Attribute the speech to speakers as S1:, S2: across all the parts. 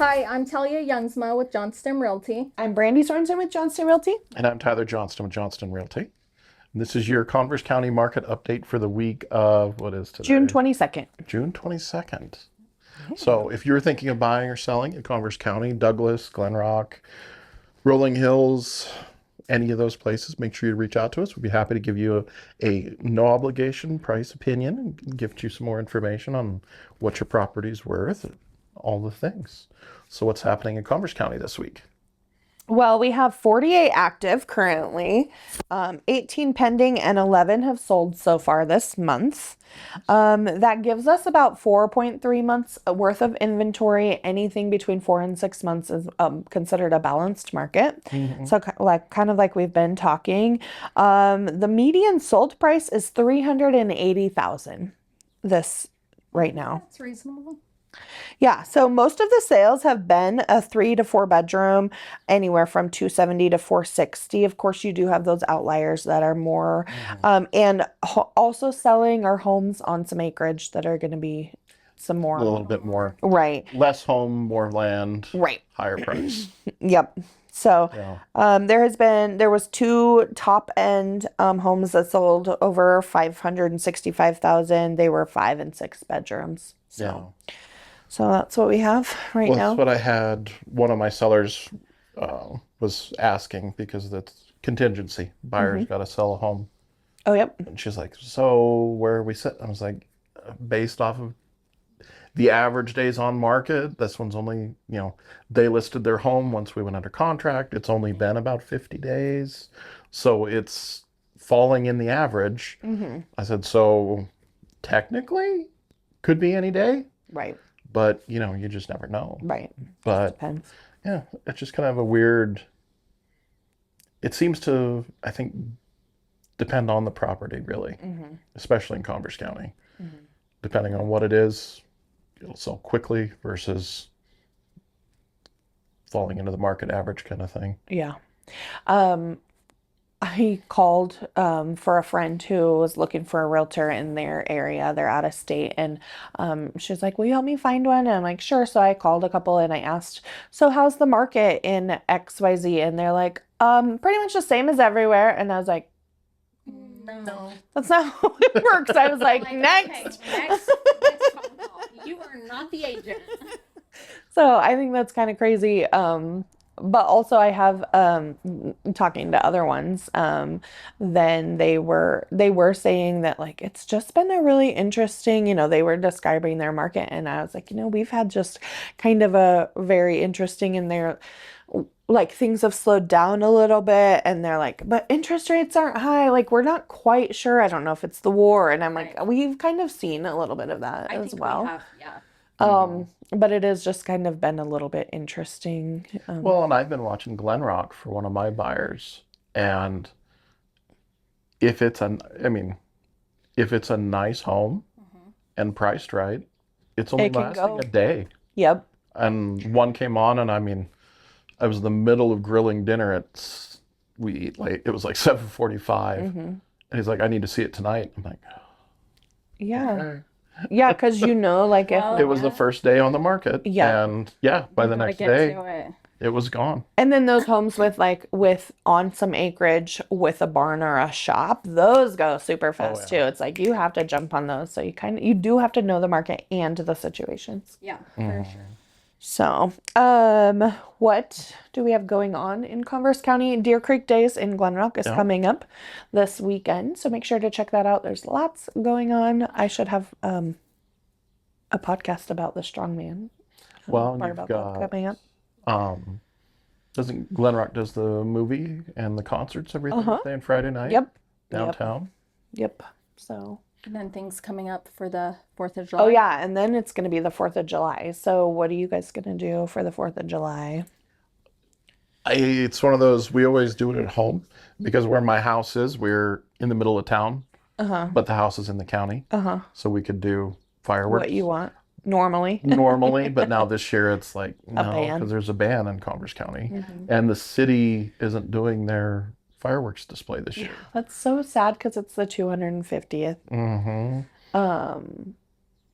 S1: Hi, I'm Talia Jongsma with Johnston Realty.
S2: I'm Brandi Sorensen with Johnston Realty.
S3: And I'm Tyler Johnston with Johnston Realty. This is your Converse County market update for the week of, what is today?
S2: June 22nd.
S3: June 22nd. So if you're thinking of buying or selling in Converse County, Douglas, Glenrock, Rolling Hills, any of those places, make sure you reach out to us. We'd be happy to give you a no obligation price opinion and give you some more information on what your property's worth, all the things. So what's happening in Converse County this week?
S2: Well, we have 48 active currently, 18 pending, and 11 have sold so far this month. That gives us about 4.3 months worth of inventory. Anything between 4 and 6 months is considered a balanced market. So kind of like we've been talking. The median sold price is $380,000 this right now.
S1: That's reasonable.
S2: Yeah, so most of the sales have been a 3 to 4 bedroom, anywhere from 270 to 460. Of course, you do have those outliers that are more, and also selling our homes on some acreage that are going to be some more.
S3: A little bit more.
S2: Right.
S3: Less home, more land.
S2: Right.
S3: Higher price.
S2: Yep. So
S3: Yeah.
S2: there was 2 top end homes that sold over 565,000. They were 5 and 6 bedrooms. So.
S3: Yeah.
S2: So that's what we have right
S3: Well,
S2: now.
S3: that's what I had. One of my sellers was asking because that's contingency. Buyers got to sell a home.
S2: Oh, yep.
S3: And she's like, so where are we sitting? I was like, based off of the average days on market, this one's only, they listed their home once we went under contract. It's only been about 50 days. So it's falling in the average. I said, so technically could be any day.
S2: Right.
S3: But, you just never know.
S2: Right.
S3: But
S2: Depends.
S3: yeah, it's just kind of a weird, it seems to, I think, depend on the property really, especially in Converse County. Depending on what it is, it'll sell quickly versus falling into the market average kind of thing.
S2: Yeah. I called for a friend who was looking for a realtor in their area. They're out of state. And she's like, will you help me find one? And I'm like, sure. So I called a couple and I asked, so how's the market in XYZ? And they're like, pretty much the same as everywhere. And I was like,
S1: No.
S2: that's not how it works. I was like, next.
S1: Okay, next phone call. You are not the agent.
S2: So I think that's kind of crazy. But also I have, talking to other ones, then they were saying that like, it's just been a really interesting, they were describing their market. And I was like, we've had just kind of a very interesting in there, like things have slowed down a little bit and they're like, but interest rates aren't high. Like, we're not quite sure. I don't know if it's the war. And I'm like, we've kind of seen a little bit of that as well.
S1: We have, yeah.
S2: But it has just kind of been a little bit interesting.
S3: Well, and I've been watching Glenrock for one of my buyers, and if it's a nice home and priced right, it's only
S2: It can
S3: lasting
S2: go.
S3: a day.
S2: Yep.
S3: And one came on, and I was in the middle of grilling dinner it was like 7:45, and he's like, I need to see it tonight. I'm like,
S2: Yeah.
S3: okay.
S2: Yeah, because like
S1: Well,
S2: if
S3: It was the first day on the market.
S2: Yeah.
S3: And by the next day, it was gone.
S2: and then those homes with on some acreage with a barn or a shop, those go super fast too. It's like you have to jump on those. So you do have to know the market and the situations.
S1: Yeah, for sure.
S2: So, what do we have going on in Converse County? Deer Creek Days in Glenrock is coming up this weekend, so make sure to check that out. There's lots going on. I should have a podcast about the strongman.
S3: Well,
S2: part
S3: you've
S2: about that
S3: got
S2: coming up.
S3: doesn't Glenrock does the movie and the concerts every Thursday and Friday night?
S2: Yep.
S3: Downtown.
S2: Yep. So.
S1: And then things coming up for the 4th of July.
S2: Oh yeah, and then it's going to be the 4th of July. So what are you guys going to do for the 4th of July?
S3: It's one of those, we always do it at home because where my house is, we're in the middle of town, but the house is in the county. So we could do fireworks.
S2: What you want normally.
S3: Normally, but now this year it's like, no,
S2: ban.
S3: because there's a ban in Converse County. And the city isn't doing their fireworks display this year.
S2: That's so sad because it's the 250th.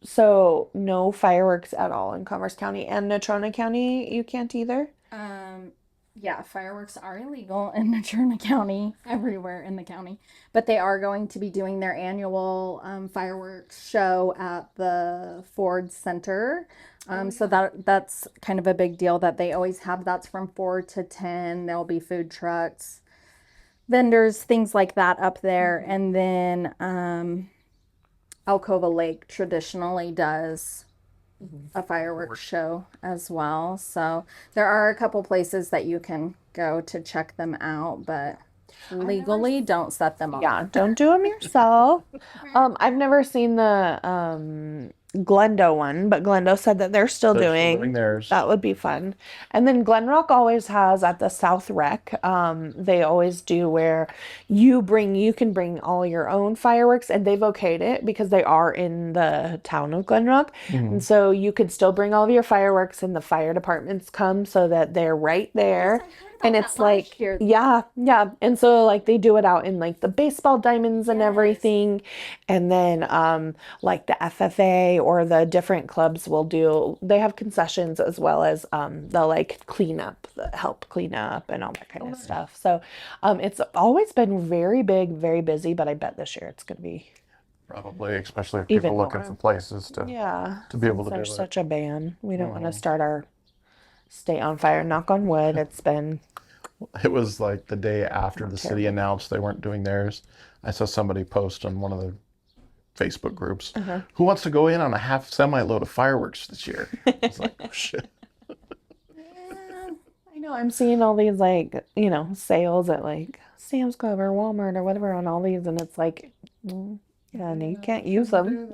S2: So no fireworks at all in Converse County and Natrona County. You can't either.
S1: Yeah, fireworks are illegal in Natrona County, everywhere in the county, but they are going to be doing their annual fireworks show at the Ford Center. So that's kind of a big deal that they always have. That's from 4 to 10. There'll be food trucks, vendors, things like that up there. And then Alcova Lake traditionally does a fireworks show as well. So there are a couple places that you can go to check them out, but legally don't set them off.
S2: Yeah, don't do them yourself. I've never seen the Glendo one, but Glendo said that they're still
S3: They're still
S2: doing.
S3: doing theirs.
S2: That would be fun. And then Glenrock always has at the South Rec, they always do where you can bring all your own fireworks, and they've okayed it because they are in the town of Glenrock. And so you could still bring all of your fireworks, and the fire departments come so that they're right there. And it's like, yeah. And so like they do it out in like the baseball diamonds and everything. And then like the FFA or the different clubs they have concessions as well as they'll like help clean up and all that kind of stuff. So it's always been very big, very busy, but I bet this year it's going to be
S3: Probably, especially if
S2: even
S3: people looking
S2: more.
S3: for places to be able to do
S2: There's
S3: it.
S2: such a ban. We don't want to start our state on fire. Knock on wood. It's been
S3: It was like the day after the city announced they weren't doing theirs. I saw somebody post on one of the Facebook groups, who wants to go in on a half semi load of fireworks this year? I was like, oh shit.
S2: I know I'm seeing all these like, sales at like Sam's Club or Walmart or whatever on all these, and it's like, yeah, no, you can't use them.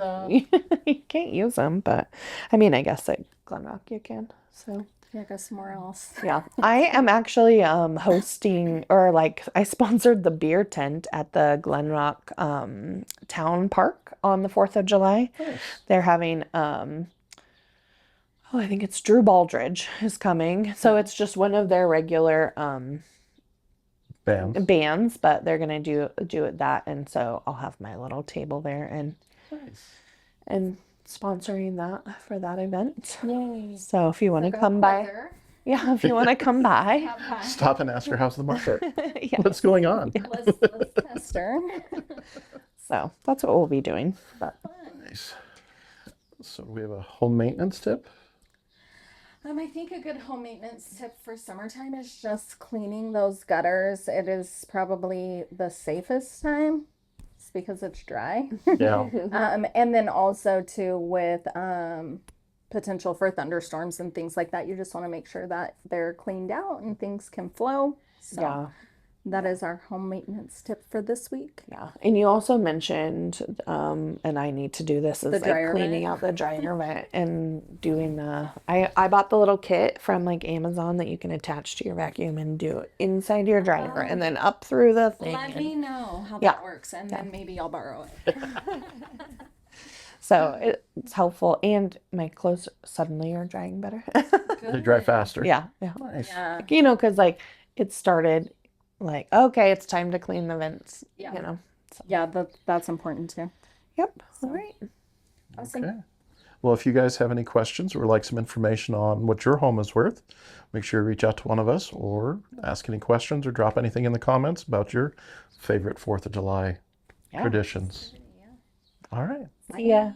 S2: You can't use them, but I mean, I guess at Glenrock you can. So
S1: Yeah, go somewhere else.
S2: yeah, I am actually hosting, or like I sponsored the beer tent at the Glenrock Town Park on the 4th of July.
S3: Nice.
S2: They're having I think it's Drew Baldridge is coming. So it's just one of their regular bands, but they're gonna do it that, and so I'll have my little table there and sponsoring that for that event.
S1: Yay.
S2: So if you want to come by, if you want to come by,
S3: Stop and ask her how's the market.
S2: yeah.
S3: What's going on?
S1: Let's test her.
S2: So that's what we'll be doing. But
S3: Nice. So we have a home maintenance tip.
S1: I think a good home maintenance tip for summertime is just cleaning those gutters. It is probably the safest time. It's because it's dry.
S3: Yeah.
S1: And then also too with potential for thunderstorms and things like that, you just want to make sure that they're cleaned out and things can flow. So that is our home maintenance tip for this week.
S2: yeah, and you also mentioned, and I need to do this, is like cleaning out the dryer vent and doing I bought the little kit from like Amazon that you can attach to your vacuum and do it inside your dryer and then up through the thing.
S1: Let me know how that works, and then maybe I'll borrow it.
S2: So it's helpful, and my clothes suddenly are drying better.
S3: They dry faster.
S2: Yeah.
S3: Nice.
S1: Yeah.
S2: Like, because like it started like, okay, it's time to clean the vents.
S1: Yeah.
S2: So.
S1: Yeah, that's important too.
S2: Yep. All right.
S1: Awesome.
S3: Okay. Well, if you guys have any questions or like some information on what your home is worth, make sure you reach out to one of us or ask any questions or drop anything in the comments about your favorite 4th of July traditions. All right.
S2: See ya.